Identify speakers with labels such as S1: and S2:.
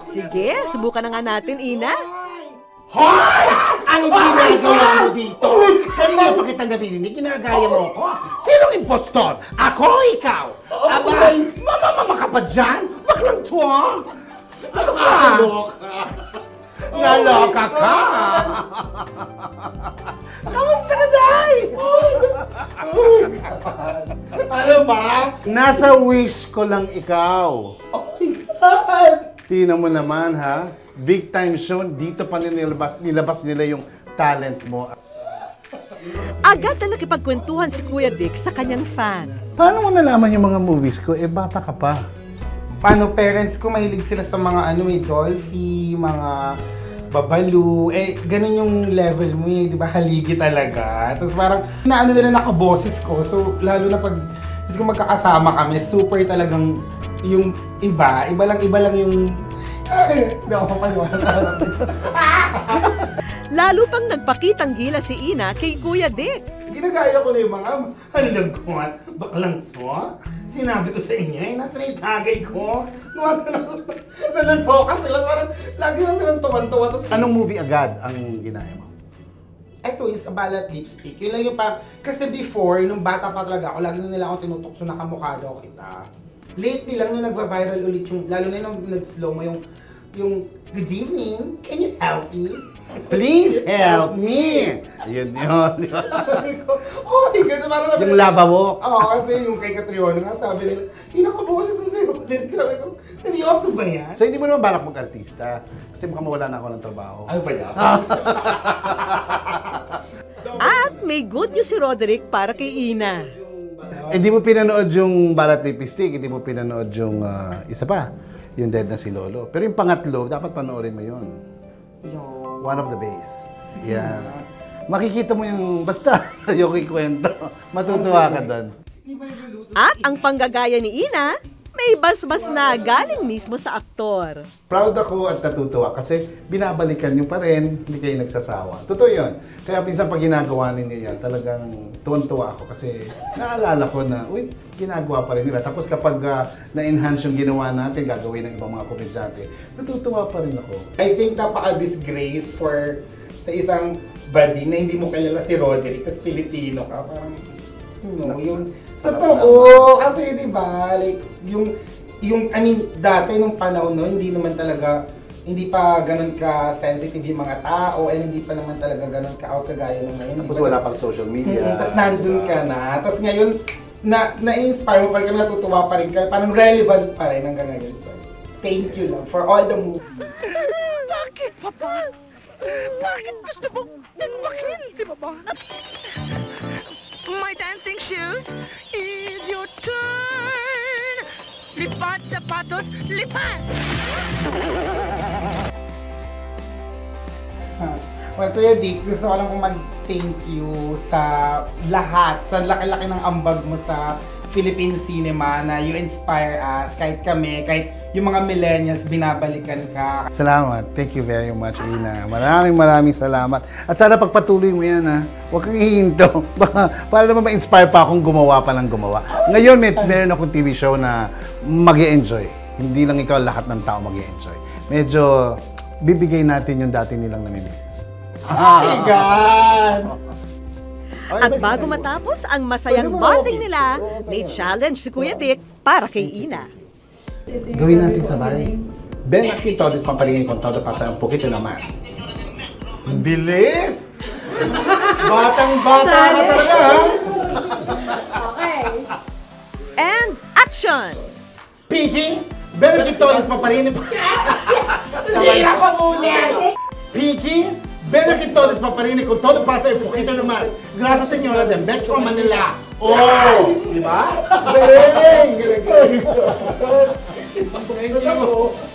S1: Sige, subukan na nga natin, Ina.
S2: Hoy! Ang ginagawa mo dito? Kanina pa kitang narinig, ginagaya mo ko. Sinong impostor? Ako o ikaw? Aba, mama ka pa dyan? Baklang tuwa? Ano ka? Naloka ka! Kamusta ka, Day? Ano ba? Nasa wish ko lang ikaw. Oh my God! Tingnan mo naman, ha? Big time show, dito pa nilabas nila yung talent mo.
S1: Agad na nakipagkwentuhan si Kuya Dick sa kanyang fan.
S2: Paano mo nalaman yung mga movies ko? Eh, bata ka pa.
S3: Paano, parents ko, mahilig sila sa mga may Dolphy, mga Babalu. Eh, ganun yung level mo di ba? Haligi talaga. Tapos parang, naano nila nakaboses ko. So, lalo na pag magkakasama kami, super talagang yung iba lang yung hindi ako mapaliwanag.
S1: Lalo pang nagpakitang gila si Ina kay Kuya Dick.
S3: Ginagaya ko na yung mga halagkuhan, baklang so. Sinabi ko sa inyo, nasa na yung tagay ko. Nalaloka sila, parang lagi na silang tuwan-tuwa.
S2: Anong movie agad ang ginaya mo?
S3: Ito is a Balat Lipstick. Yun lang yung kasi before, nung bata pa talaga ako, lagi na nila akong tinutukso na kamukha daw kita. Lately lang nung nagva-viral ulit yung, lalo na nung nag-slow mo yung good evening, can you help me?
S2: Please help me! Yun yun.
S3: Oh my God, parang sabi
S2: Yung lava walk.
S3: Oo, kasi yung kay Catriona nga, sabi nila, inakaboses mo sa'yo. Sabi ko, seryoso ba yan?
S2: So hindi mo naman balak mag-artista? Kasi baka mawala na ako ng trabaho.
S3: Ano ba yan?
S1: At may good news si Roderick para kay Ina.
S2: Hindi mo pinanood yung Balat Lipstick, hindi mo pinanood yung isa pa, yung Dead na si Lolo. Pero yung pangatlo, dapat panoorin mo yun. One of the best. Yeah. Makikita mo yung, basta, yung kikwento. Matutuwa ka doon.
S1: At ang panggagaya ni Ina, may basbas na galing mismo sa aktor.
S2: Proud ako at natutuwa kasi binabalikan nyo pa rin, hindi kayo nagsasawa. Totoo yun. Kaya pinsan pag ginagawa ninyo yan, talagang tuwan-tuwa ako kasi naalala ko na, uy, ginagawa pa rin nila. Tapos kapag na-enhance yung ginawa natin, gagawin ng ibang mga komedyante, natutuwa pa rin ako.
S3: I think napaka-disgrace for sa isang body na hindi mo kilala si Roderick, kasi Pilipino ka. Parang, yung totoo, kasi di ba, like, I mean, dati nung panahon no, hindi naman talaga, hindi pa ganun ka-sensitive yung mga tao, and hindi pa naman talaga ganun ka-out kagaya nung ngayon.
S2: Tapos wala pang social media.
S3: Tapos nandun ka na, tapos ngayon, na-inspire mo pa rin kami, natutuwa pa rin ka, parang relevant pa rin hanggang ngayon. So, thank you lang for all the movies.
S4: Bakit, Papa? Bakit gusto mo nagwakil, si Papa? My dancing shoes, it's your turn! Lipat, sapatos, lipat!
S3: Well, Kuya Dick, gusto ko lang kung mag-thank you sa lahat, sa laki-laki ng ambag mo sa Philippine cinema na you inspire us, kahit kami, kahit yung mga millennials, binabalikan ka.
S2: Salamat. Thank you very much, Ina. Maraming salamat. At sana pagpatuloy mo yan, ha. Huwag kang hihinto. Para naman ma-inspire pa akong gumawa pa ng gumawa. Ngayon, meron akong TV show na mag-e-enjoy. Hindi lang ikaw, lahat ng tao mag-e-enjoy. Medyo bibigay natin yung dati nilang namimiss.
S3: Oh my God!
S1: At bago matapos ang masayang bonding nila, may challenge si Kuya Dick para kay Ina.
S2: Gawin natin sabay. Ven aquí todos papalingin con todo pasa un poquito na mas. Bilis! Batang-bata ka talaga, ha?
S5: Okay.
S1: And action!
S2: Pinky, ven aquí todos papalingin.
S3: Hindi na pa muna!
S2: Pinky, ven aquí todos papalingin con todo pasa un poquito na mas. Gracias, señora de Metro Manila. Oh! Di ba? Galing! Galing! Thank you!